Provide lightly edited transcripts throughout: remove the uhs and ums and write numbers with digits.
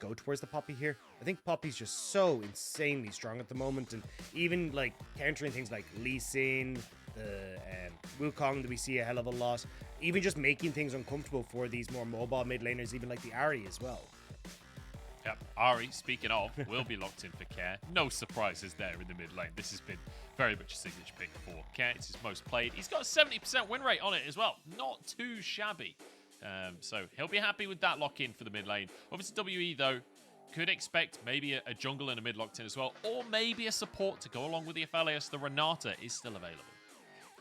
go towards the Poppy here. I think Poppy's just so insanely strong at the moment, and even like countering things like Lee Sin, the Wukong that we see a hell of a lot, even just making things uncomfortable for these more mobile mid laners, even like the Ahri as well. Yep, Ahri, speaking of, will be locked in for Care. No surprises there in the mid lane. This has been very much a signature pick for Care. It's his most played. He's got a 70% win rate on it as well. Not too shabby. So he'll be happy with that lock-in for the mid lane. Obviously, WE, though, could expect maybe a jungle and a mid locked in as well, or maybe a support to go along with the aphelios. The Renata is still available.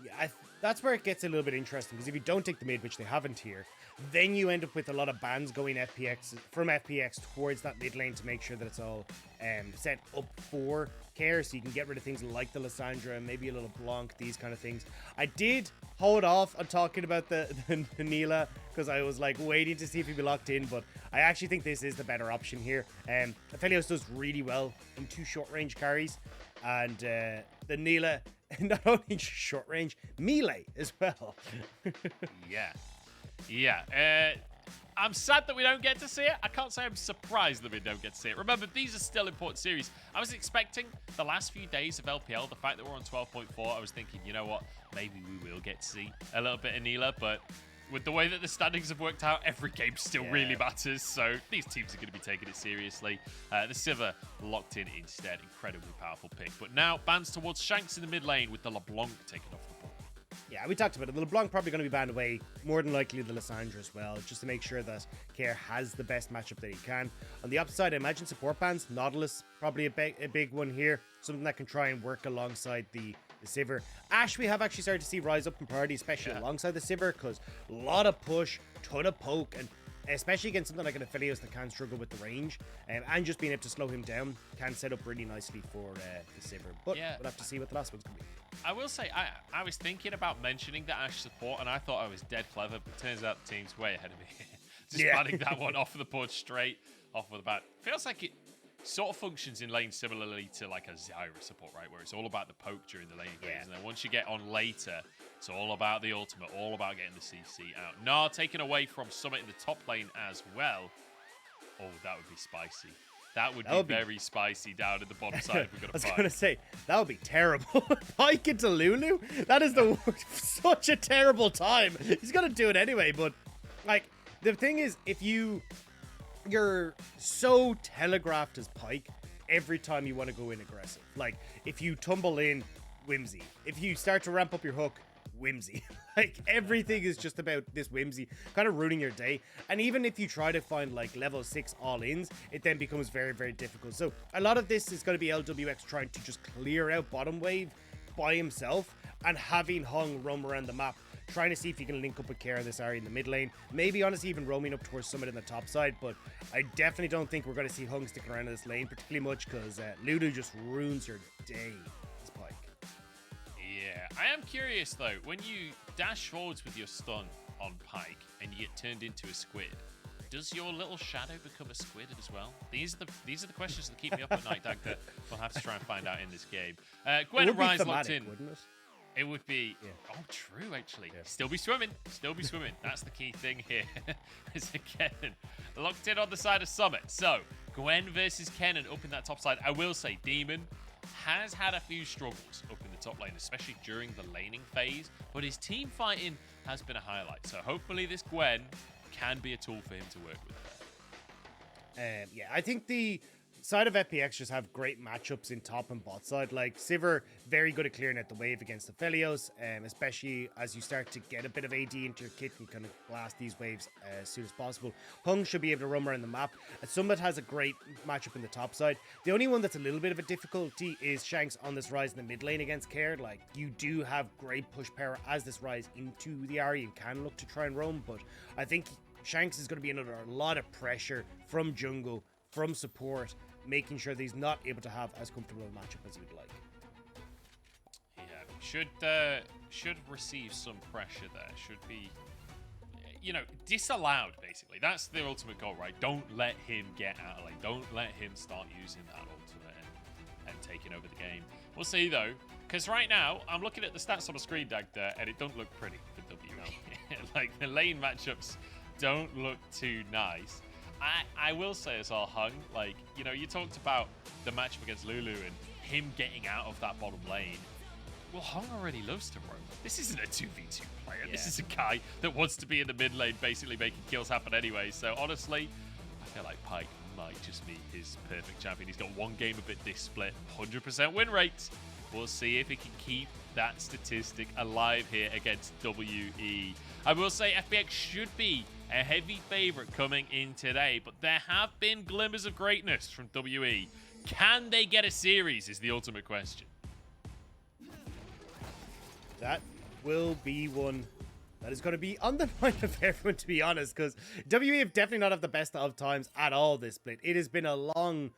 Yeah, that's where it gets a little bit interesting, because if you don't take the mid, which they haven't here, then you end up with a lot of bans going from FPX towards that mid lane to make sure that it's all set up for Care, so you can get rid of things like the Lissandra, maybe a little Blanc, these kind of things. I did hold off on talking about the Neela, because I was like waiting to see if he'd be locked in, but I actually think this is the better option here. Aphelios does really well in 2 short range carries, and the Neela, not only short range, melee as well. Yeah. I'm sad that we don't get to see it. I can't say I'm surprised that we don't get to see it. Remember, these are still important series. I was expecting the last few days of LPL, the fact that we're on 12.4, I was thinking, you know what, maybe we will get to see a little bit of Neela, but with the way that the standings have worked out, every game still really matters, so these teams are going to be taking it seriously. The Sivir locked in instead. Incredibly powerful pick. But now, bans towards Shanks in the mid lane with the LeBlanc taken off the board. Yeah, we talked about it. The LeBlanc probably going to be banned away, more than likely the Lissandra as well, just to make sure that Care has the best matchup that he can. On the opposite side, I imagine support bans. Nautilus, probably a big one here. Something that can try and work alongside the Sivir. Ashe, we have actually started to see rise up in priority, especially alongside the Sivir, because a lot of push, ton of poke, and especially against something like an aphelios that can struggle with the range, and just being able to slow him down can set up really nicely for the Sivir. But we'll have to see what the last one's going to be. I will say, I was thinking about mentioning the Ashe support, and I thought I was dead clever, but turns out the team's way ahead of me. Just banning that one off of the board straight off of the bat. Feels like it sort of functions in lane similarly to like a Zyra support, right? Where it's all about the poke during the lane phase, and then once you get on later, it's all about the ultimate, all about getting the CC out. Nah, taken away from Summit in the top lane as well. Oh, that would be spicy. That would be very spicy down at the bottom side if we got a fight. I was going to say, that would be terrible. Pyke into Lulu? That is such a terrible time. He's going to do it anyway, but like, the thing is, if you're so telegraphed as Pyke every time you want to go in aggressive. Like, if you tumble in, whimsy. If you start to ramp up your hook, whimsy. Like, everything is just about this whimsy, kind of ruining your day. And even if you try to find like level 6 all-ins, it then becomes very, very difficult. So a lot of this is going to be LWX trying to just clear out bottom wave by himself and having Hung roam around the map, trying to see if he can link up with Care in this area in the mid lane. Maybe honestly even roaming up towards Summit in the top side, but I definitely don't think we're going to see Hung sticking around in this lane particularly much, because Lulu just ruins your day as Pyke. Yeah, I am curious though, when you dash forwards with your stun on Pyke and you get turned into a squid, does your little shadow become a squid as well? These are the questions that keep me up at night, Dagda. We'll have to try and find out in this game. Gwen and Ryze locked in. Wouldn't it? It would be, oh, true, actually. Still be swimming. That's the key thing here. As again, locked in on the side of Summit. So, Gwen versus Kennen up in that top side. I will say, Demon has had a few struggles up in the top lane, especially during the laning phase, but his team fighting has been a highlight. So, hopefully this Gwen can be a tool for him to work with there. Yeah, I think the side of FPX just have great matchups in top and bot side. Like Sivir, very good at clearing out the wave against the aphelios, especially as you start to get a bit of AD into your kit and kind of blast these waves as soon as possible. Hung should be able to roam around the map. Summit has a great matchup in the top side. The only one that's a little bit of a difficulty is Shanks on this Ryze in the mid lane against Care. Like, you do have great push power as this Ryze into the area and can look to try and roam, but I think Shanks is going to be under a lot of pressure from jungle, from support, making sure that he's not able to have as comfortable a matchup as he'd like. Yeah, should receive some pressure there. Should be, disallowed, basically. That's the ultimate goal, right? Don't let him get out of lane. Don't let him start using that ultimate and taking over the game. We'll see, though, because right now, I'm looking at the stats on the screen, Dagda, and it don't look pretty for WE. Like, the lane matchups don't look too nice. I will say as well, Hung, like, you know, you talked about the matchup against Lulu and him getting out of that bottom lane. Well, Hung already loves to roam. This isn't a 2v2 player. Yeah. This is a guy that wants to be in the mid lane, basically making kills happen anyway. So honestly, I feel like Pyke might just be his perfect champion. He's got one game of it this split, 100% win rate. We'll see if he can keep that statistic alive here against WE. I will say FPX should be a heavy favorite coming in today, but there have been glimmers of greatness from WE. Can they get a series is the ultimate question. That will be one that is going to be on the mind of everyone, to be honest, because WE have definitely not had the best of times at all this split. It has been a long,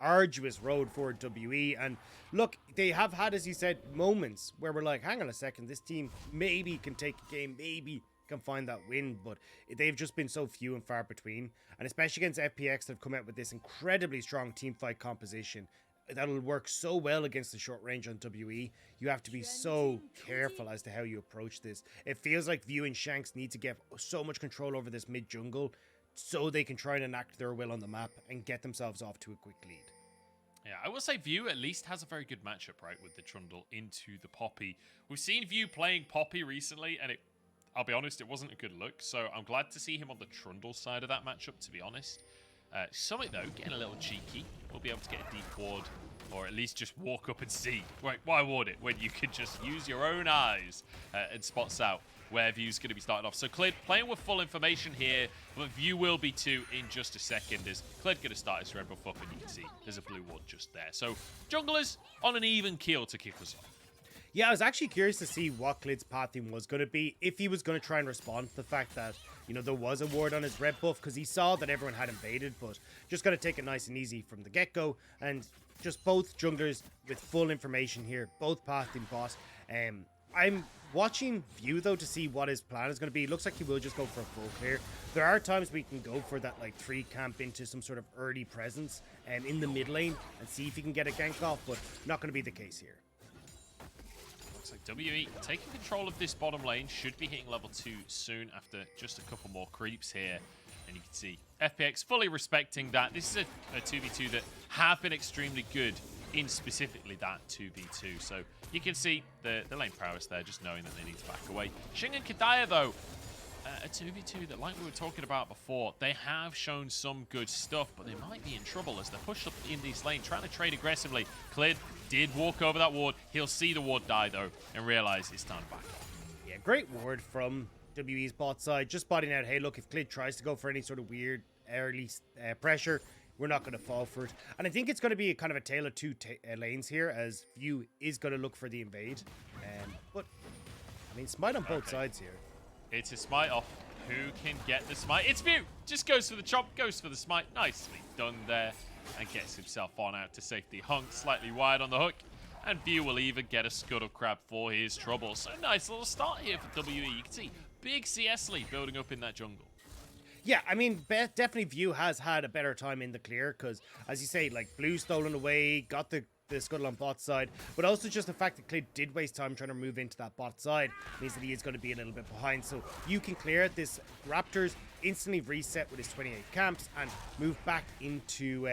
arduous road for WE, and look, they have had, as you said, moments where we're like, hang on a second, this team maybe can take a game, maybe can find that win, but they've just been so few and far between, and especially against FPX, they've come out with this incredibly strong team fight composition that'll work so well against the short range on WE. You have to be so careful as to how you approach this. It feels like View and Shanks need to get so much control over this mid jungle so they can try and enact their will on the map and get themselves off to a quick lead. Yeah, I will say View at least has a very good matchup, right, with the Trundle into the Poppy. We've seen View playing Poppy recently, and I'll be honest, it wasn't a good look, so I'm glad to see him on the Trundle side of that matchup, to be honest. Summit, though, getting a little cheeky. We'll be able to get a deep ward, or at least just walk up and see. Right, why ward it when you could just use your own eyes and spots out where View's going to be starting off. So Clid playing with full information here, but View will be too in just a second. Is Clid going to start his red buff up, and you can see there's a blue ward just there. So junglers on an even keel to kick us off. Yeah, I was actually curious to see what Clid's pathing was going to be, if he was going to try and respond to the fact that, you know, there was a ward on his red buff, because he saw that everyone had invaded, but just going to take it nice and easy from the get-go, and just both junglers with full information here, both pathing bot. I'm watching View, though, to see what his plan is going to be. It looks like he will just go for a full clear. There are times we can go for that, like, 3 camp into some sort of early presence in the mid lane and see if he can get a gank off, but not going to be the case here. Looks like WE taking control of this bottom lane, should be hitting level 2 soon after just a couple more creeps here. And you can see FPX fully respecting that. This is a 2v2 that have been extremely good in specifically that 2v2. So you can see the lane prowess there, just knowing that they need to back away. Xing and Kedaya, though, a 2v2 that, like we were talking about before, they have shown some good stuff, but they might be in trouble as they're pushed up in this lane, trying to trade aggressively. Clid did walk over that ward. He'll see the ward die, though, and realize it's time to back up. Yeah, great ward from WE's bot side, just spotting out, hey, look, if Clid tries to go for any sort of weird early pressure, we're not going to fall for it. And I think it's going to be a kind of a tale of two lanes here, as View is going to look for the invade. But, I mean, smite on both sides here. It's a smite off. Who can get the smite? It's View! Just goes for the chop, goes for the smite. Nicely done there. And gets himself on out to safety. Hung slightly wide on the hook. And View will even get a scuttle crab for his trouble. So nice little start here for WE. You can see big CS lead building up in that jungle. Yeah, I mean, definitely View has had a better time in the clear, because, as you say, like, blue stolen away, got the scuttle on bot side, but also just the fact that Clid did waste time trying to move into that bot side means that he is going to be a little bit behind. So you can clear it. This Raptors instantly reset with his 28 camps and move back into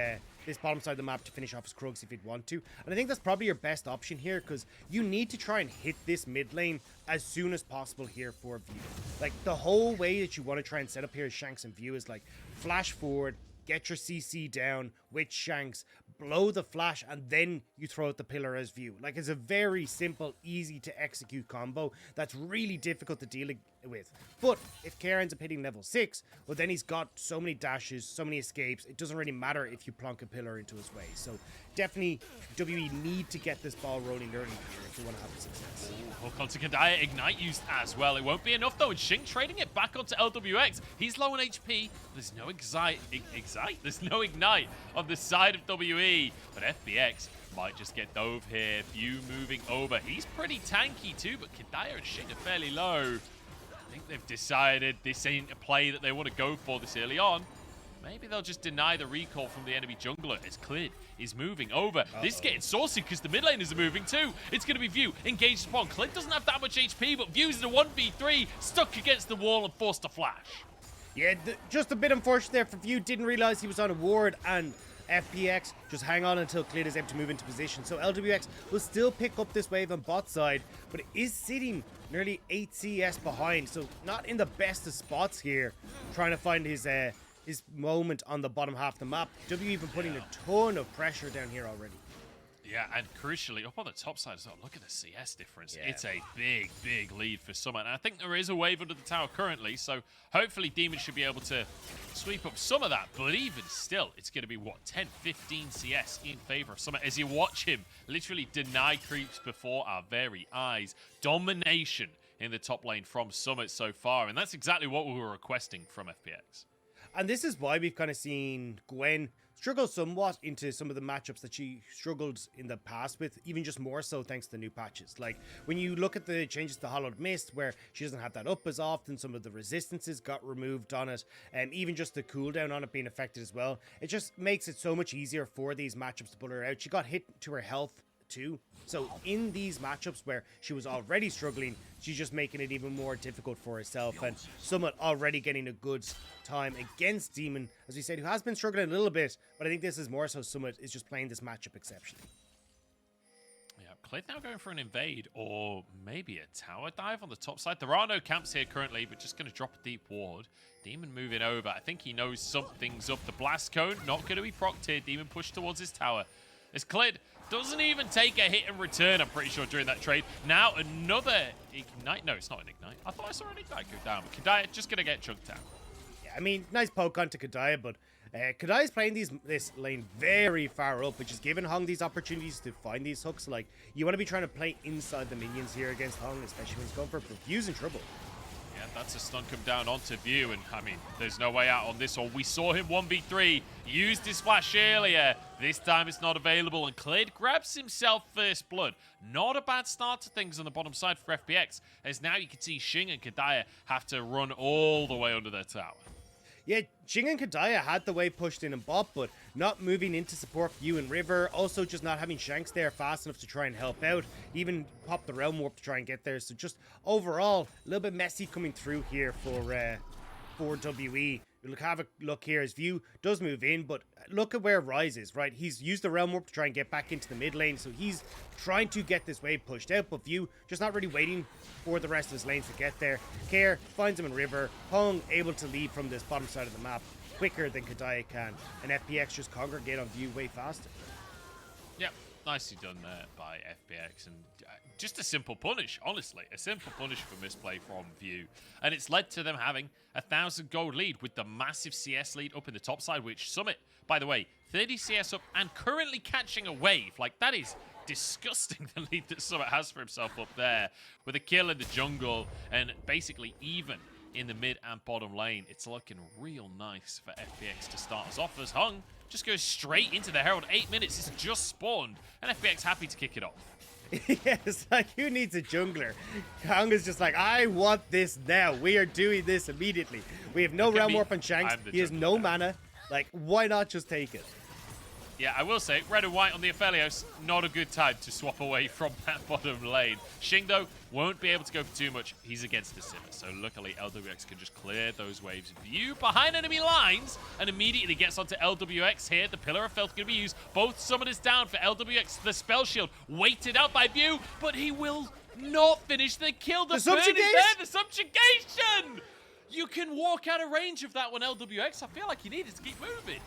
this bottom side of the map to finish off his Krugs if he'd want to. And I think that's probably your best option here, because you need to try and hit this mid lane as soon as possible here for View. Like, the whole way that you want to try and set up here as Shanks and View is like flash forward, get your CC down with Shanks, blow the flash, and then you throw out the pillar as View. Like, it's a very simple, easy to execute combo that's really difficult to deal with. But if Kerr ends up hitting level 6, well, then he's got so many dashes, so many escapes, it doesn't really matter if you plonk a pillar into his way. So definitely WE need to get this ball rolling early here if you want to have success. Hook onto Kedaya, Ignite used as well. It won't be enough, though, and Xing trading it back onto LWX. He's low on HP. There's no There's no Ignite on the side of WE, but FPX might just get dove here. View moving over. He's pretty tanky too, but Kedaya and Xing are fairly low. I think they've decided this ain't a play that they want to go for this early on. Maybe they'll just deny the recall from the enemy jungler as Clid is moving over. This is getting saucy because the mid laners are moving too. It's going to be View engaged upon. Clid doesn't have that much HP, but View's in a 1v3, stuck against the wall and forced to flash. Yeah, just a bit unfortunate there for View. Didn't realize he was on a ward, and FPX just hang on until Clid is able to move into position. So LWX will still pick up this wave on bot side, but it is sitting nearly 8 CS behind. So not in the best of spots here, trying to find his moment on the bottom half of the map. W even putting a ton of pressure down here already. Yeah, and crucially, up on the top side as well, look at the CS difference. Yeah. It's a big, big lead for Summit. And I think there is a wave under the tower currently, so hopefully Demon should be able to sweep up some of that. But even still, it's going to be, what, 10, 15 CS in favor of Summit as you watch him literally deny creeps before our very eyes. Domination in the top lane from Summit so far, and that's exactly what we were requesting from FPX. And this is why we've kind of seen Gwen struggle somewhat into some of the matchups that she struggled in the past with, even just more so thanks to the new patches. Like, when you look at the changes to Hollowed Mist, where she doesn't have that up as often, some of the resistances got removed on it, and even just the cooldown on it being affected as well, it just makes it so much easier for these matchups to pull her out. She got hit to her health too. So in these matchups where she was already struggling, she's just making it even more difficult for herself. And Summit already getting a good time against Demon, as we said, who has been struggling a little bit, but I think this is more so Summit is just playing this matchup exceptionally. Yeah, Clid now going for an invade or maybe a tower dive on the top side. There are no camps here currently, but just going to drop a deep ward. Demon moving over. I think he knows something's up. The blast cone not going to be procced here. Demon pushed towards his tower. As Clid doesn't even take a hit in return, I'm pretty sure, during that trade. Now another Ignite. No, it's not an Ignite. I thought I saw an Ignite go down. But Kedaya just going to get chunked out. Yeah, I mean, nice poke onto Kedaya, but Kedaya's playing this lane very far up, which is giving Hong these opportunities to find these hooks. Like, you want to be trying to play inside the minions here against Hong, especially when he's going for View's in trouble. Yeah, that's a stun come down onto View, and I mean, there's no way out on this one. We saw him 1v3, used his flash earlier. This time it's not available, and Clid grabs himself first blood. Not a bad start to things on the bottom side for FPX, as now you can see Xing and Kedaya have to run all the way under their tower. Yeah, Xing and Kedaya had the wave pushed in and bot, but not moving into support View and River. Also just not having Shanks there fast enough to try and help out. Even popped the Realm Warp to try and get there. So just overall, a little bit messy coming through here for WE. We'll have a look here as View does move in, but look at where Ryze is, right? He's used the Realm Warp to try and get back into the mid lane, so he's trying to get this wave pushed out, but View just not really waiting for the rest of his lanes to get there. Care finds him in River. Hong able to lead from this bottom side of the map quicker than Kedaya can, and FPX just congregate on View way faster. Yep, nicely done there by FPX, and just a simple punish, honestly. A simple punish for misplay from View. And it's led to them having 1,000 gold lead with the massive CS lead up in the top side, which Summit, by the way, 30 CS up and currently catching a wave. Like, that is disgusting, the lead that Summit has for himself up there. With a kill in the jungle and basically even in the mid and bottom lane. It's looking real nice for FPX to start us off, as Hung just goes straight into the Herald. 8 minutes is just spawned, and FPX happy to kick it off. Yes, like, who needs a jungler? Kong is just like, I want this now. We are doing this immediately. We have no Realm Warp on Shanks. He has no mana. Like, why not just take it? Yeah, I will say, red and white on the Aphelios, not a good time to swap away from that bottom lane. Xing, though, won't be able to go for too much. He's against the Sivir, so luckily LWX can just clear those waves. View behind enemy lines and immediately gets onto LWX here. The Pillar of Filth going to be used. Both summoners down for LWX. The spell shield waited out by View, but he will not finish the kill. The burn is there, the subjugation! You can walk out of range of that one, LWX. I feel like you needed to keep moving.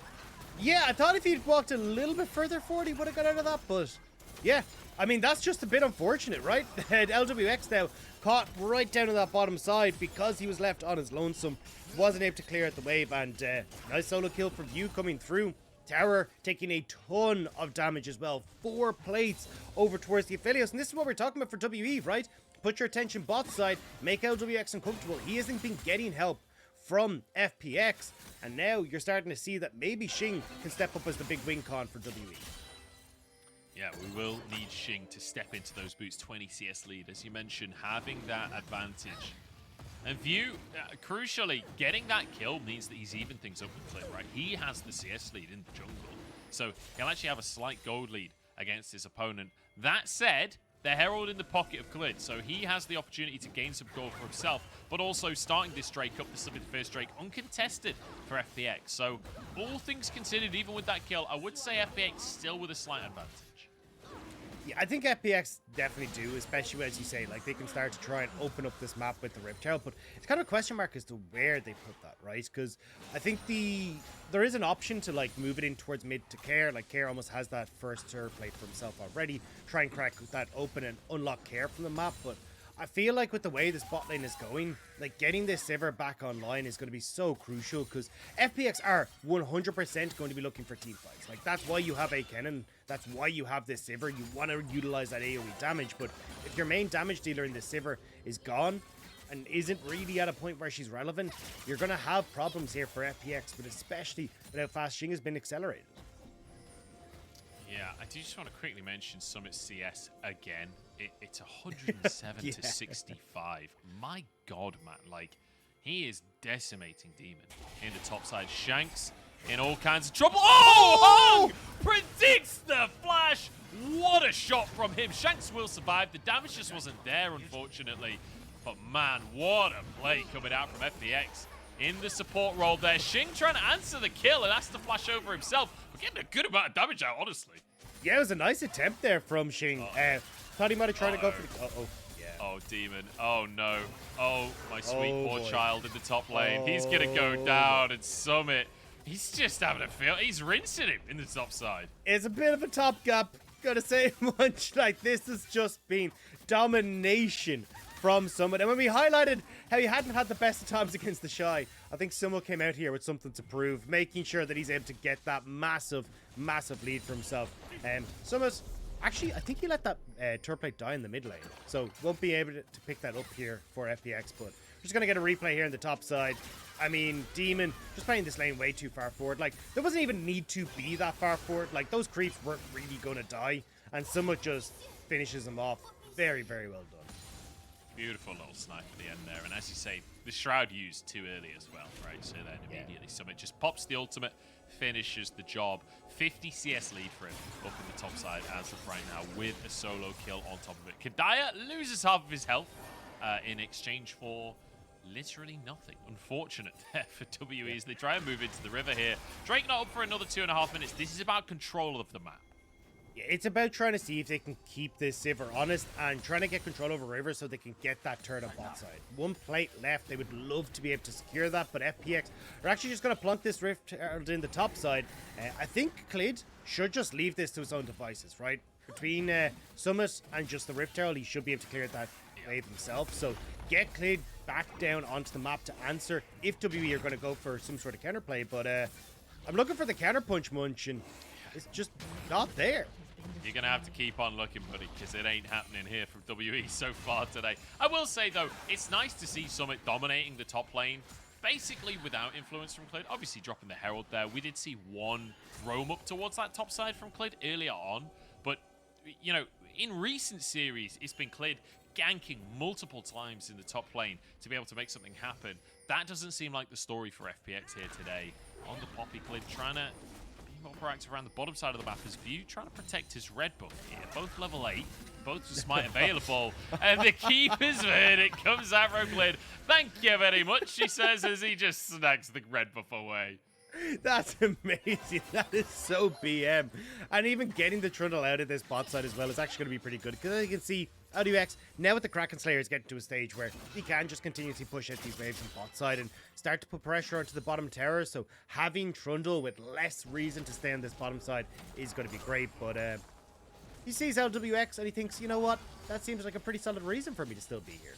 Yeah, I thought if he'd walked a little bit further forward, he would have got out of that, but yeah. I mean, that's just a bit unfortunate, right? LWX now caught right down to that bottom side because he was left on his lonesome. Wasn't able to clear out the wave, and nice solo kill for View coming through. Tower taking a ton of damage as well. 4 plates over towards the Aphelios, and this is what we're talking about for WE, right? Put your attention bot side, make LWX uncomfortable. He hasn't been getting help from FPX, and now you're starting to see that maybe Xing can step up as the big win con for WE. Yeah, we will need Xing to step into those boots. 20 CS lead, as you mentioned, having that advantage. And View, crucially, getting that kill means that he's even things up with Clid, right? He has the CS lead in the jungle, so he'll actually have a slight gold lead against his opponent. That said, the Herald in the pocket of Clid, so he has the opportunity to gain some gold for himself, but also starting this Drake up, this will be the first Drake uncontested for FPX. So all things considered, even with that kill, I would say FPX still with a slight advantage. Yeah, I think FPX definitely do, especially as you say, like they can start to try and open up this map with the Rift Herald, but it's kind of a question mark as to where they put that, right? Because I think there is an option to like move it in towards mid to Care. Like Care almost has that first turret plate for himself already. Try and crack that open and unlock Care from the map, but I feel like with the way this bot lane is going, like getting this Sivir back online is going to be so crucial because FPX are 100% going to be looking for team fights. Like that's why you have a Kennen, that's why you have this Sivir. You want to utilize that AoE damage, but if your main damage dealer in the Sivir is gone and isn't really at a point where she's relevant, you're going to have problems here for FPX, but especially with how fast Xing has been accelerated. Yeah, I do just want to quickly mention Summit CS again. It's 107 Yeah. to 65. My God, man. Like, he is decimating Demon in the top side. Shanks in all kinds of trouble. Oh! Hung predicts the flash. What a shot from him. Shanks will survive. The damage just wasn't there, unfortunately. But, man, what a play coming out from FPX in the support role there. Xing trying to answer the kill and has to flash over himself. We're getting a good amount of damage out, honestly. Yeah, it was a nice attempt there from Xing. Thought he might have tried to go for the... Yeah. Oh, Demon. Oh, no. Oh, my sweet poor boy. child in the top lane. He's going to go down and Summit. He's just having a feel. He's rinsing him in the top side. It's a bit of a top gap. Gotta say, much like this has just been domination from Summit. And when we highlighted how he hadn't had the best of times against the Shy, I think Summit came out here with something to prove, making sure that he's able to get that massive, massive lead for himself. Summit, actually, I think he let that turret plate die in the mid lane, so won't be able to pick that up here for FPX, but we're just going to get a replay here in the top side. I mean, Demon just playing this lane way too far forward. Like, there wasn't even need to be that far forward. Like, those creeps weren't really going to die, and Summit just finishes them off. Very, very well done. Beautiful little snipe at the end there. And as you say, the Shroud used too early as well, right? So then immediately Summit just pops the ultimate, finishes the job. 50 CS lead for him up in the top side as of right now with a solo kill on top of it. Kedaya loses half of his health in exchange for literally nothing. Unfortunate there for WEs. They try and move into the river here. Drake not up for another 2.5 minutes. This is about control of the map. Yeah, it's about trying to see if they can keep this Sivir honest and trying to get control over River so they can get that turret on bot side. One plate left. They would love to be able to secure that, but FPX are actually just going to plunk this Rift Herald in the top side. I think Clid should just leave this to his own devices, right? Between Summit and just the Rift Herald, he should be able to clear that wave himself. So get Clid back down onto the map to answer if WE are going to go for some sort of counterplay. But I'm looking for the counterpunch, Munch, and it's just not there. You're going to have to keep on looking, buddy, because it ain't happening here from WE so far today. I will say, though, it's nice to see Summit dominating the top lane, basically without influence from Clid. Obviously, dropping the Herald there. We did see one roam up towards that top side from Clid earlier on. But, you know, in recent series, it's been Clid ganking multiple times in the top lane to be able to make something happen. That doesn't seem like the story for FPX here today. On the Poppy, Clid trying to more proactive around the bottom side of the map as View trying to protect his red buff here. Both level 8, both with smite available. And the keeper's verdict comes out from Clid. Thank you very much, he says as he just snags the red buff away. That's amazing. That is so BM. And even getting the Trundle out of this bot side as well is actually going to be pretty good. Because as you can see, LWX, now with the Kraken Slayer, is getting to a stage where he can just continuously push out these waves on bot side and start to put pressure onto the bottom tower. So having Trundle with less reason to stay on this bottom side is going to be great. But he sees LWX and he thinks, you know what? That seems like a pretty solid reason for me to still be here.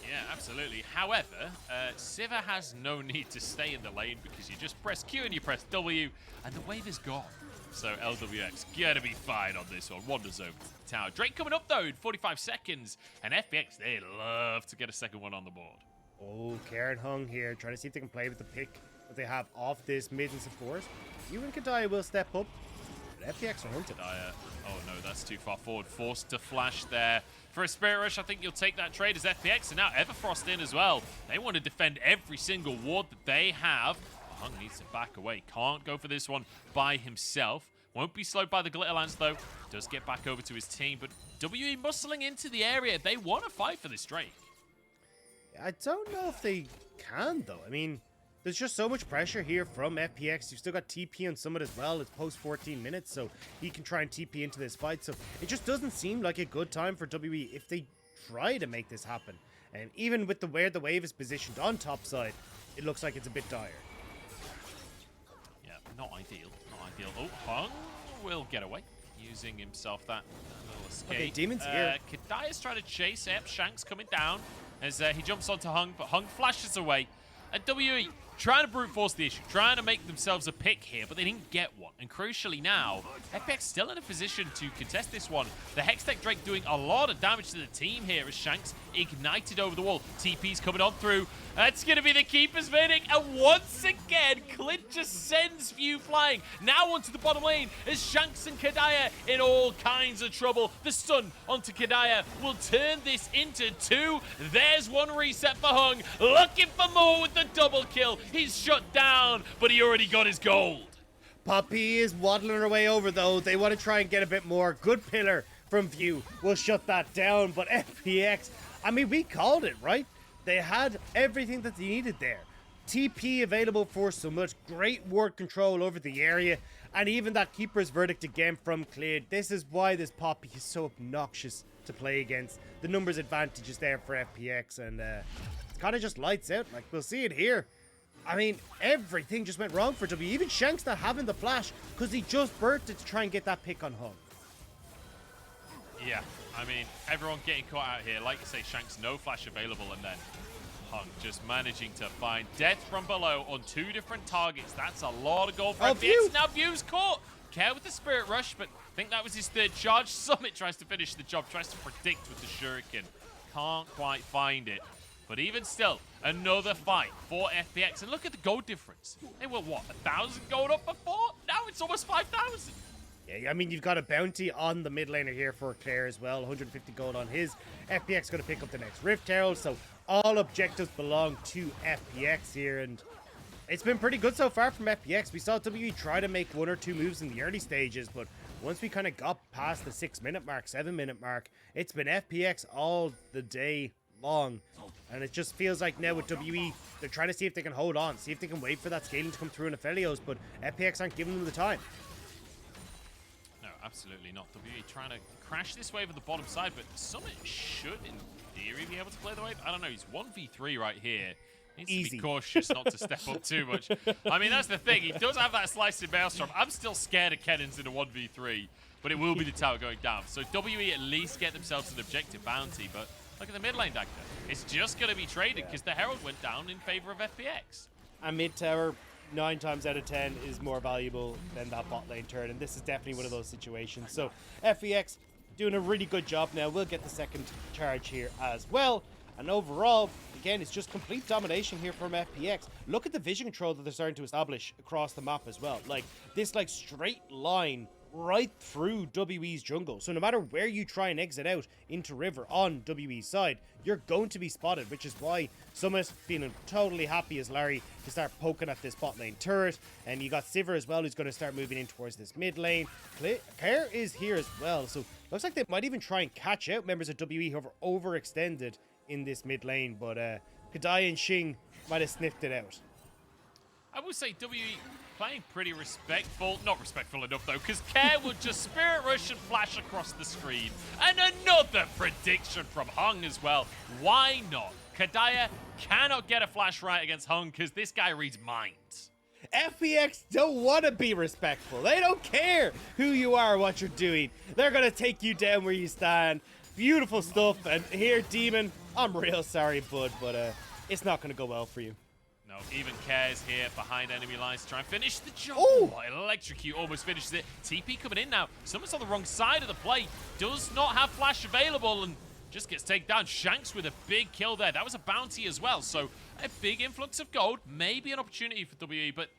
Yeah, absolutely. However, Sivir has no need to stay in the lane because you just press Q and you press W and the wave is gone. So LWX gonna be fine on this one. Wanders over to the tower. Drake coming up though in 45 seconds. And FPX, they love to get a second one on the board. Oh, Karen Hung here, trying to see if they can play with the pick that they have off this mid and support. You and Kedaya will step up. But FPX are hunting. Kedaya, oh no, that's too far forward. Forced to flash there. For a Spirit Rush, I think you'll take that trade as FPX. And now Everfrost in as well. They want to defend every single ward that they have. Hung needs to back away. Can't go for this one by himself. Won't be slowed by the Glitter Lance, though. Does get back over to his team, but WE muscling into the area. They want to fight for this Drake. I don't know if they can, though. I mean, there's just so much pressure here from FPX. You've still got TP on Summit as well. It's post 14 minutes, so he can try and TP into this fight. So it just doesn't seem like a good time for WE if they try to make this happen. And even with where the wave is positioned on top side, it looks like it's a bit dire. Yeah, not ideal. Not ideal. Oh, Hung will get away, using himself that little escape. Okay, Demon's here. Kedaya's trying to chase up. Shanks coming down as he jumps onto Hung, but Hung flashes away. And WE trying to brute force the issue, trying to make themselves a pick here, but they didn't get one. And crucially now, FPX still in a position to contest this one. The Hextech Drake doing a lot of damage to the team here as Shanks ignited over the wall. TP's coming on through. That's going to be the Keeper's verdict. And once again, Clid just sends View flying. Now onto the bottom lane as Shanks and Kedaya in all kinds of trouble. The stun onto Kedaya will turn this into 2. There's one reset for Hung. Looking for more with the double kill. He's shut down, but he already got his gold. Poppy is waddling her way over, though. They want to try and get a bit more. Good pillar from View will shut that down, but FPX, I mean, we called it, right? They had everything that they needed there. TP available for Summit, great ward control over the area, and even that Keeper's verdict again from Clid. This is why this Poppy is so obnoxious to play against. The numbers advantage is there for FPX, and it kind of just lights out. Like, we'll see it here. I mean, everything just went wrong for W. Even Shanks not having the flash because he just burnt it to try and get that pick on Hung. Yeah, I mean, everyone getting caught out here. Like you say, Shanks, no flash available, and then Hung just managing to find death from below on 2 different targets. That's a lot of gold for FPX. Now View's caught. Care with the Spirit Rush, but I think that was his 3rd charge. Summit tries to finish the job, tries to predict with the Shuriken. Can't quite find it. But even still, another fight for FPX. And look at the gold difference. They were, what, 1,000 gold up before? Now it's almost 5,000. Yeah, I mean, you've got a bounty on the mid laner here for Claire as well. 150 gold on his. FPX going to pick up the next Rift Herald. So all objectives belong to FPX here. And it's been pretty good so far from FPX. We saw WE try to make 1 or 2 moves in the early stages. But once we kind of got past the 6-minute mark, 7-minute mark, it's been FPX all the day long. And it just feels like now with WE, they're trying to see if they can hold on, see if they can wait for that scaling to come through in aphelios, but FPX aren't giving them the time. No, absolutely not. WE trying to crash this wave at the bottom side, but Summit should, in theory, be able to play the wave. I don't know, he's 1v3 right here. Needs to be cautious not to step up too much. I mean, that's the thing. He does have that slicing maelstrom. I'm still scared of Kennen's in a 1v3, but it will be the tower going down. So WE at least get themselves an objective bounty, but look at the mid lane, Dagda. It's just going to be traded because the Herald went down in favor of FPX. And mid tower, 9 times out of 10, is more valuable than that bot lane turn. And this is definitely one of those situations. So FPX doing a really good job now. We'll get the second charge here as well. And overall, again, it's just complete domination here from FPX. Look at the vision control that they're starting to establish across the map as well. Like, this like straight line right through WE's jungle. So no matter where you try and exit out into river on WE's side, you're going to be spotted, which is why Summit feeling totally happy as Larry to start poking at this bot lane turret. And you got Sivir as well, who's going to start moving in towards this mid lane. Claire is here as well, so looks like they might even try and catch out members of WE who have overextended in this mid lane, but Kedaya and Xing might have sniffed it out. I will say WE playing pretty respectful. Not respectful enough, though, because Care would just Spirit Rush and flash across the screen. And another prediction from Hung as well. Why not? Kedaya cannot get a flash right against Hung because this guy reads minds. FPX don't want to be respectful. They don't care who you are or what you're doing. They're going to take you down where you stand. Beautiful stuff. And here, Demon, I'm real sorry, bud, but it's not going to go well for you. No, even Cares here behind enemy lines to try and finish the job. Oh! Electrocute almost finishes it. TP coming in now. Someone's on the wrong side of the play. Does not have flash available and just gets taken down. Shanks with a big kill there. That was a bounty as well. So a big influx of gold. Maybe an opportunity for WE, but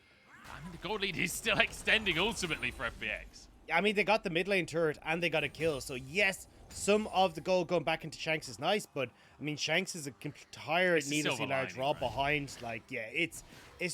I mean, the gold lead is still extending ultimately for FPX. I mean, they got the mid lane turret and they got a kill. So yes, some of the gold going back into Shanks is nice, but I mean, Shanks is a entire needlessly large draw behind. Like, yeah, it's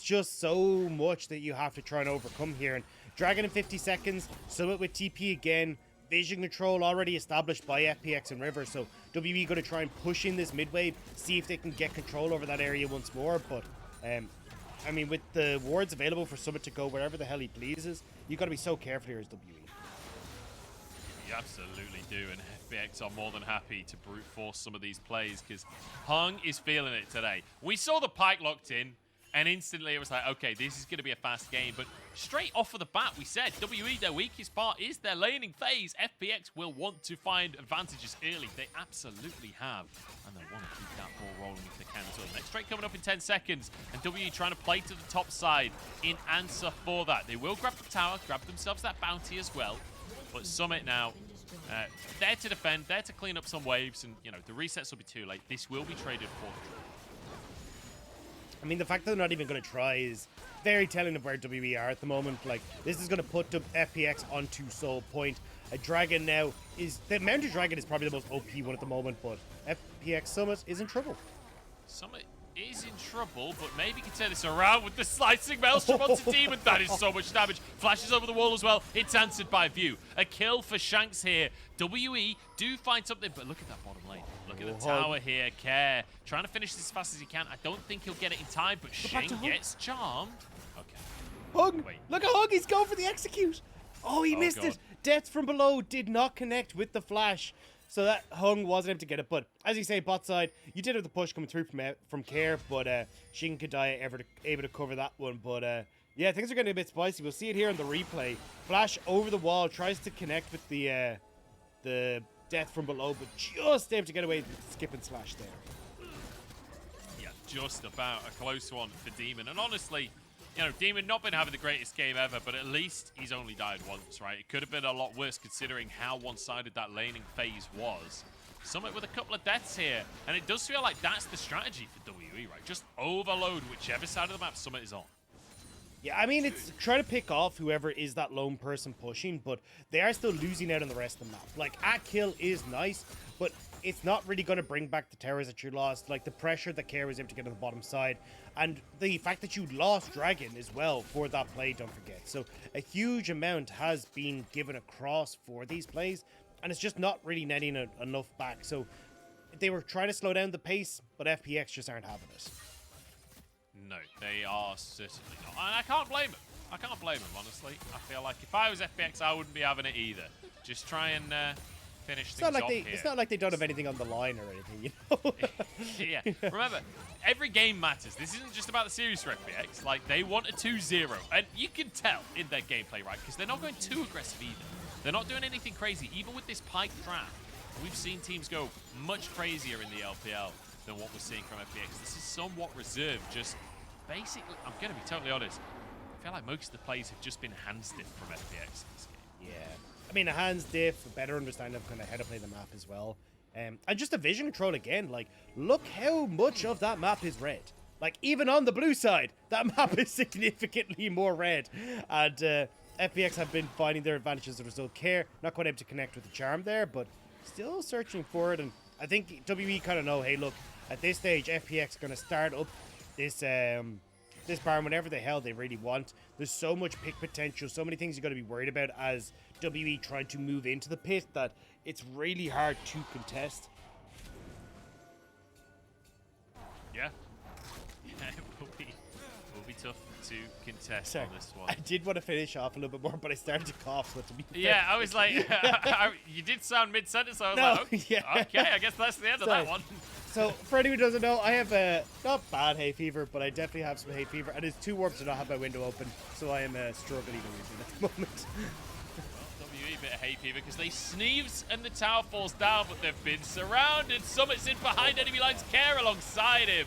just so much that you have to try and overcome here. And Dragon in 50 seconds, Summit with TP again. vision control already established by FPX and River, so WE going to try and push in this mid wave, see if they can get control over that area once more. But I mean, with the wards available for Summit to go wherever the hell he pleases, you got to be so careful here as WE. You absolutely do, and FPX are more than happy to brute force some of these plays because Hung is feeling it today. We saw the Pyke locked in, and instantly it was like, okay, this is going to be a fast game. But straight off of the bat, we said WE, their weakest part is their laning phase. FPX will want to find advantages early. They absolutely have, and they want to keep that ball rolling if they can as well. Next straight coming up in 10 seconds, and WE trying to play to the top side in answer for that. They will grab the tower, grab themselves that bounty as well. But Summit now, there to defend, there to clean up some waves, and you know the resets will be too late. This will be traded for. I mean, the fact that they're not even going to try is very telling of where WE are at the moment. Like, this is going to put FPX onto Soul Point. A Dragon now is... The Mounted Dragon is probably the most OP one at the moment, but FPX Summit is in trouble. Summit is in trouble, but maybe can turn this around with the slicing maelstrom onto Demon. That is so much damage. Flashes over the wall as well. It's answered by View. A kill for Shanks here. WE do find something, but look at that bottom lane. Look at the tower here. Care. Trying to finish this as fast as he can. I don't think he'll get it in time, but Xing gets charmed. Okay. Hug! Wait. Look at Hug! He's going for the execute! Oh, he missed it! Death from below did not connect with the flash. So that Hung wasn't able to get it. But as you say, bot side, you did have the push coming through from Care, but Xing and Kedaya able to cover that one. But yeah, things are getting a bit spicy. We'll see it here in the replay. Flash over the wall, tries to connect with the death from below, but just able to get away with the skip and slash there. Yeah, just about a close one for Demon. And honestly, you know, Demon not been having the greatest game ever, but at least he's only died once, right? It could have been a lot worse considering how one-sided that laning phase was. Summit with a couple of deaths here, and it does feel like that's the strategy for WE, right? Just overload whichever side of the map Summit is on. Yeah, I mean, it's trying to pick off whoever is that lone person pushing, but they are still losing out on the rest of the map. Like, a kill is nice, but it's not really going to bring back the towers that you lost. Like, the pressure that Care was able to get on the bottom side, and the fact that you lost Dragon as well for that play, don't forget. So, a huge amount has been given across for these plays, and it's just not really netting enough back. So, they were trying to slow down the pace, but FPX just aren't having it. No, they are certainly not. And I can't blame them. I can't blame them, honestly. I feel like if I was FPX, I wouldn't be having it either. Just try and finish things off here. It's not like they don't have anything on the line or anything, you know? Yeah. Remember, every game matters. This isn't just about the series for FPX. Like, they want a 2-0. And you can tell in their gameplay, right? Because they're not going too aggressive either. They're not doing anything crazy. Even with this Pyke draft, we've seen teams go much crazier in the LPL than what we're seeing from FPX. This is somewhat reserved, just basically, I'm going to be totally honest, I feel like most of the plays have just been hands diff from FPX in this game. Yeah. I mean, a hands diff, a better understanding of kind of how to play the map as well. And just a vision control again. Like, look how much of that map is red. Like, even on the blue side, that map is significantly more red. And FPX have been finding their advantages as a result. Care, not quite able to connect with the charm there, but still searching for it. And I think WE kind of know, hey, look, at this stage, FPX is going to start up this this Baron whenever the hell they really want. There's so much pick potential, so many things you got to be worried about as WE trying to move into the pit that it's really hard to contest. Yeah. It will be tough to contest on this one. I did want to finish off a little bit more, but I started to cough, so to be fair. Yeah, I was like, you did sound mid-sentence, so I was like, okay, yeah. Okay, I guess that's the end of that one. So, for anyone who doesn't know, I have not bad hay fever, but I definitely have some hay fever. And it's 2 warps to not have my window open, so I am struggling a little bit at the moment. Well, WE bit of hay fever because they sneeze and the tower falls down, but they've been surrounded. Summit's in behind enemy lines, Care alongside him.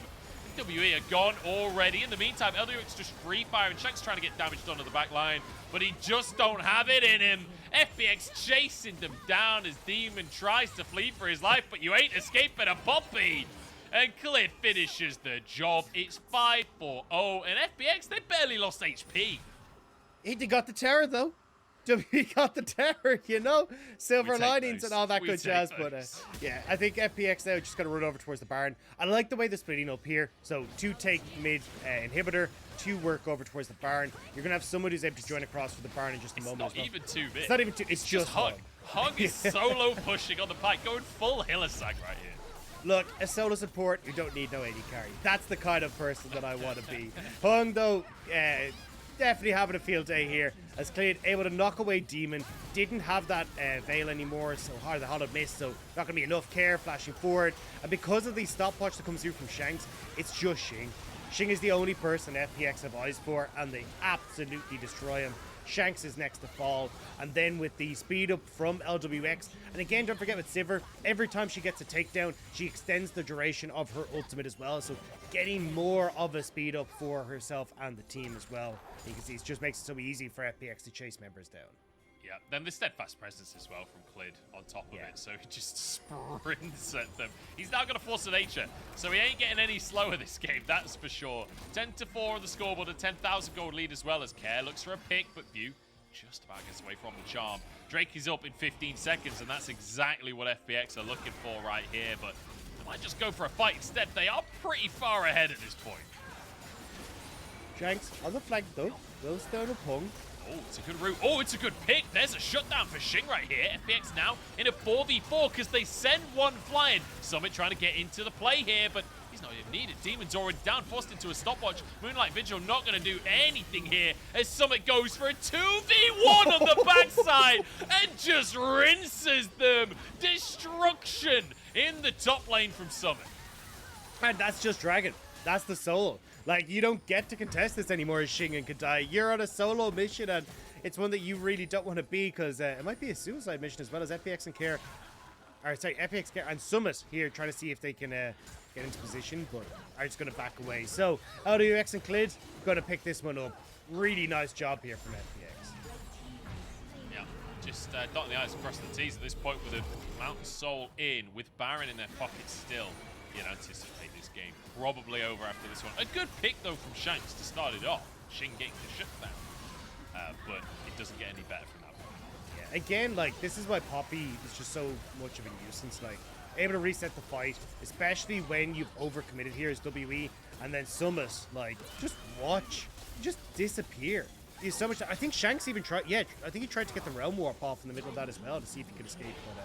WE are gone already. In the meantime, LDX just free fire, and Shanks trying to get damage done on the back line, but he just don't have it in him. FPX chasing them down as Demon tries to flee for his life, but you ain't escaping a poppy. And Clid finishes the job. It's 5-4-0, and FPX, they barely lost HP. They got the terror, though. We got the terror, you know? Silver linings and all that good jazz. But yeah, I think FPX now just got to run over towards the Baron. I like the way they're splitting up here. So 2 take mid inhibitor, 2 work over towards the Baron. You're going to have someone who's able to join across for the Baron in just a moment. It's not even 2 mid. It's not even 2. It's just Hug. Hung is solo pushing on the Pyke, going full Hillsang right here. Look, a solo support, you don't need no AD carry. That's the kind of person that I want to be. Hung, though, definitely having a field day here. As Clid able to knock away Demon. Didn't have that Veil anymore, so hard the Hollow Mist, so not going to be enough care flashing forward. And because of the stopwatch that comes through from Shanks, it's just Xing. Xing is the only person FPX have eyes for, and they absolutely destroy him. Shanks is next to fall, and then with the speed up from LWX, and again, don't forget with Sivir, every time she gets a takedown, she extends the duration of her ultimate as well, so getting more of a speed up for herself and the team as well. You can see it just makes it so easy for FPX to chase members down. Yeah, then the steadfast presence as well from Clid on top of it, so he just sprints at them. He's now got a force of nature, so he ain't getting any slower this game, that's for sure. 10-4 on the scoreboard, a 10,000 gold lead as well as Care looks for a pick, but View just about gets away from the charm. Drake is up in 15 seconds, and that's exactly what FPX are looking for right here, but they might just go for a fight instead. They are pretty far ahead at this point. Shanks on the flank though, goes down a Hung. Oh, it's a good route. Oh, it's a good pick. There's a shutdown for Xing right here. FPX now in a 4v4 because they send one flying. Summit trying to get into the play here, but he's not even needed. Demon's already down, forced into a stopwatch. Moonlight Vigil not going to do anything here as Summit goes for a 2v1 on the backside and just rinses them. Destruction in the top lane from Summit. And that's just Dragon. That's the soul. Like, you don't get to contest this anymore as Xing and Kedaya. You're on a solo mission, and it's one that you really don't want to be, because it might be a suicide mission as well as FPX and Care. Or, sorry, FPX Care and Summit here trying to see if they can get into position, but are just going to back away. So, LWX and Clid going to pick this one up. Really nice job here from FPX. Yeah, just dotting the I's across the T's at this point with a Mountain Soul in, with Baron in their pocket still. You'd anticipate this game probably over after this one. A good pick, though, from Shanks to start it off. Xing getting the shutdown. But it doesn't get any better from that point. Yeah, again, like, this is why Poppy is just so much of a nuisance. Like, able to reset the fight, especially when you've overcommitted here as WE, and then Summit, like, just watch. Just disappear. There's so much. I think Shanks even tried. Yeah, I think he tried to get the Realm Warp off in the middle of that as well to see if he could escape. But,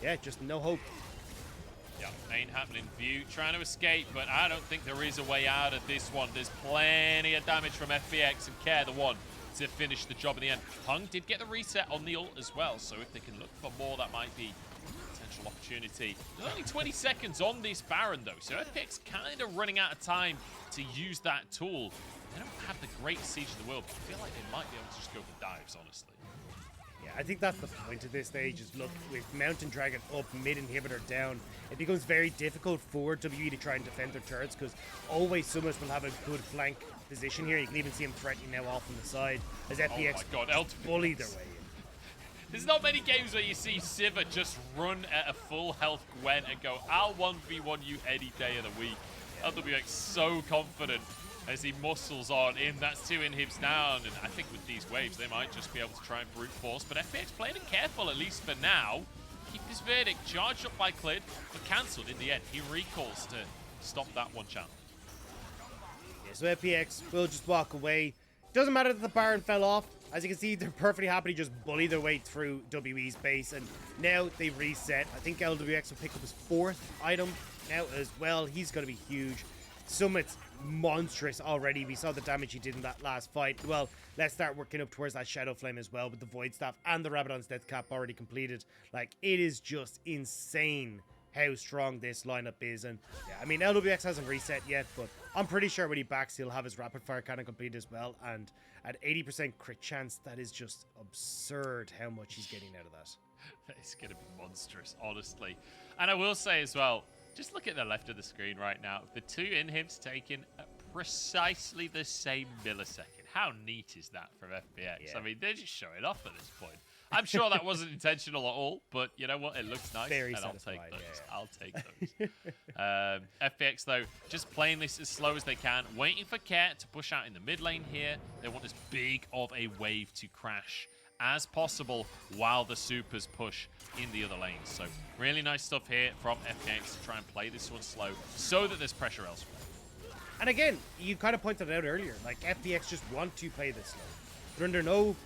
yeah, just no hope. Yeah, ain't happening. View trying to escape, but I don't think there is a way out of this one. There's plenty of damage from FPX and Care, the one to finish the job in the end. Hung did get the reset on the ult as well, so if they can look for more, that might be a potential opportunity. There's only 20 seconds on this Baron, though, so FPX kind of running out of time to use that tool. They don't have the greatest siege in the world, but I feel like they might be able to just go for dives, honestly. Yeah, I think that's the point of this stage, is look, with Mountain Dragon up, mid inhibitor down, it becomes very difficult for WE to try and defend their turrets, because always Summit will have a good flank position here. You can even see him threatening now off on the side, as FPX bully their way in. There's not many games where you see Sivir just run at a full health Gwen and go, I'll 1v1 you any day of the week. LWX so confident as he muscles on in. That's 2 inhibs down, and I think with these waves, they might just be able to try and brute force, but FPX playing it careful, at least for now. Keep his verdict, charged up by Clid, but cancelled in the end. He recalls to stop that one challenge. Yeah, so FPX will just walk away. Doesn't matter that the Baron fell off. As you can see, they're perfectly happy to just bully their way through WE's base, and now they reset. I think LWX will pick up his 4th item now as well. He's going to be huge. Summit's monstrous already. We saw the damage he did in that last fight. Well, let's start working up towards that Shadow Flame as well with the Void Staff and the Rabadon's Death Cap already completed. Like, it is just insane how strong this lineup is. And yeah, I mean, LWX hasn't reset yet, but I'm pretty sure when he backs, he'll have his Rapid Fire Cannon completed as well. And at 80% crit chance, that is just absurd how much he's getting out of that. It's going to be monstrous, honestly. And I will say as well, just look at the left of the screen right now. The 2 inhibs taken at precisely the same millisecond. How neat is that from FPX? Yeah. I mean, they're just showing off at this point. I'm sure that wasn't intentional at all, but you know what? It looks nice, very and satisfying, I'll take those. I'll take those. FPX, though, just playing this as slow as they can, waiting for Care to push out in the mid lane here. They want as big of a wave to crash as possible while the supers push in the other lanes. So really nice stuff here from FPX to try and play this one slow so that there's pressure elsewhere. And again, you kind of pointed it out earlier, like FPX just want to play this slow. They're under no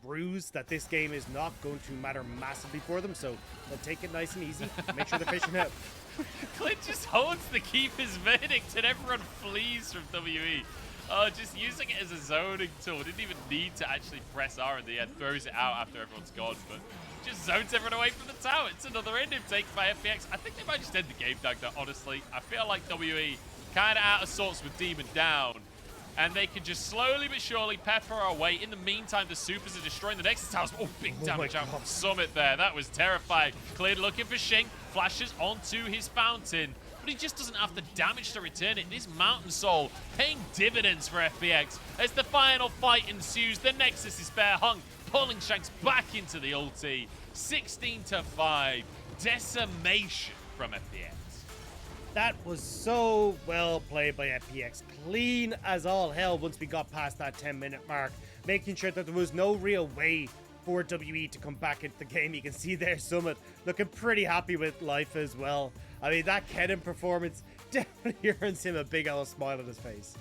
bruise that this game is not going to matter massively for them, so they'll take it nice and easy, make sure they're fishing out. Clid just holds the keeper's verdict and everyone flees from WE. Oh, just using it as a zoning tool. Didn't even need to actually press R in the end. Throws it out after everyone's gone, but just zones everyone away from the tower. It's another end take by FPX. I think they might just end the game, Dagda, honestly. I feel like WE kind of out of sorts with Demon down, and they can just slowly but surely pepper our way. In the meantime, the supers are destroying the Nexus towers. Oh, big damage out from Summit there. That was terrifying. Clid looking for Xing. Flashes onto his fountain, but he just doesn't have the damage to return it. This Mountain Soul paying dividends for FPX as the final fight ensues. The Nexus is bare hung, pulling Shanks back into the ulti. 16-5. Decimation from FPX. That was so well played by FPX. Clean as all hell once we got past that 10-minute mark, making sure that there was no real way for WE to come back into the game. You can see there Summit looking pretty happy with life as well. I mean, that Kennen performance definitely earns him a big old smile on his face.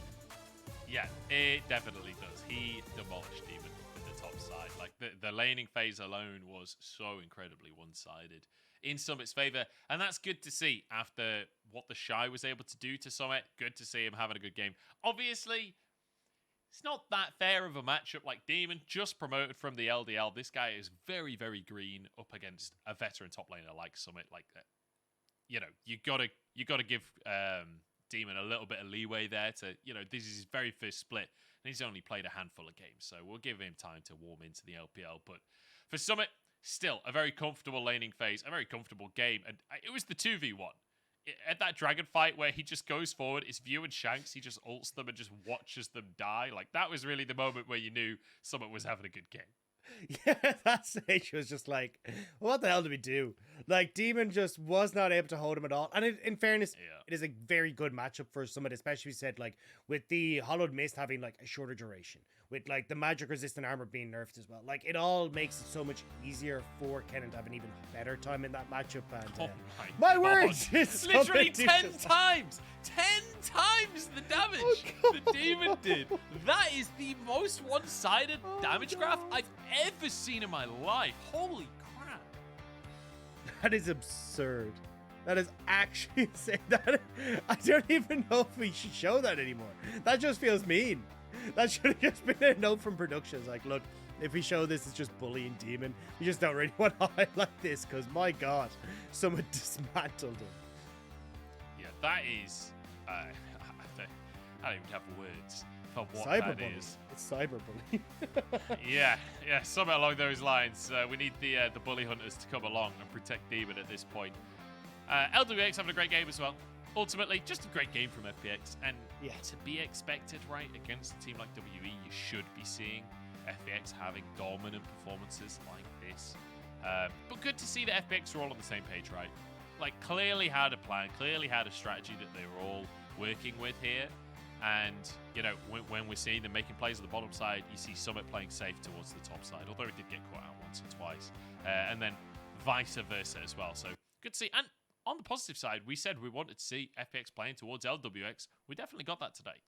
Yeah, it definitely does. He demolished Demon with the top side. Like, the laning phase alone was so incredibly one-sided in Summit's favor, and that's good to see after what the Shy was able to do to Summit. Good to see him having a good game. Obviously, it's not that fair of a matchup. Like, Demon just promoted from the LDL. This guy is very, very green up against a veteran top laner like Summit. Like, you know, you gotta give Demon a little bit of leeway there to, you know, this is his very first split, and he's only played a handful of games, so we'll give him time to warm into the LPL. But for Summit, still a very comfortable laning phase, a very comfortable game, and it was the 2v1. At that dragon fight where he just goes forward, it's View and Shanks, he just ults them and just watches them die. Like, that was really the moment where you knew Summit was having a good game. Yeah, that stage was just like, what the hell did we do? Like, Demon just was not able to hold him at all. And in fairness, it is a very good matchup for Summit, especially said, like, with the Hollowed Mist having, like, a shorter duration, with, like, the magic resistant armor being nerfed as well. Like, it all makes it so much easier for Kennen to have an even better time in that matchup. And my words! It's literally 10 times! 10 times the damage the Demon did. That is the most one-sided damage graph I've ever seen in my life. Holy crap. That is absurd. That is actually insane. I don't even know if we should show that anymore. That just feels mean. That should have just been a note from productions. Like, look, if we show this, it's just bullying Demon. We just don't really want to highlight this because, my God, someone dismantled him. Yeah, that is... I don't even have words for what that is. It's cyberbullying. yeah, something along those lines. We need the bully hunters to come along and protect Demon at this point. LWX having a great game as well. Ultimately, just a great game from FPX, and to be expected, right, against a team like WE, you should be seeing FPX having dominant performances like this. But good to see that FPX are all on the same page, right? Like, clearly had a plan, clearly had a strategy that they were all working with here. And, you know, when we're seeing them making plays on the bottom side, you see Summit playing safe towards the top side, although it did get caught out once or twice. And then vice versa as well. So, good to see. And on the positive side, we said we wanted to see FPX playing towards LWX. We definitely got that today.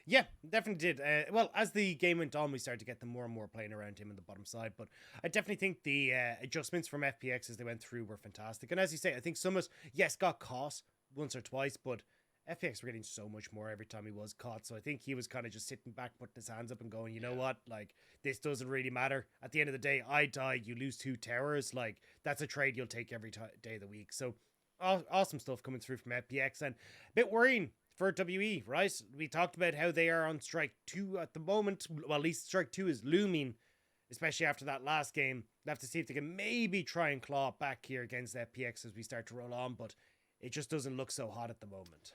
Yeah, definitely did. Well, as the game went on, we started to get them more and more playing around him on the bottom side. But I definitely think the adjustments from FPX as they went through were fantastic. And as you say, I think Summit, yes, got caught once or twice, but FPX were getting so much more every time he was caught. So I think he was kind of just sitting back, putting his hands up and going, you know what? Like, this doesn't really matter. At the end of the day, I die, you lose 2 towers. Like, that's a trade you'll take every day of the week. So awesome stuff coming through from FPX. And a bit worrying for WE, right? We talked about how they are on strike 2 at the moment. Well, at least strike 2 is looming, especially after that last game. We'll have to see if they can maybe try and claw back here against FPX as we start to roll on, but it just doesn't look so hot at the moment.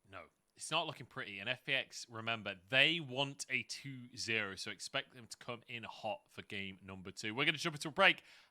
No, it's not looking pretty. And FPX, remember, they want a 2-0, so expect them to come in hot for game number 2. We're going to jump into a break.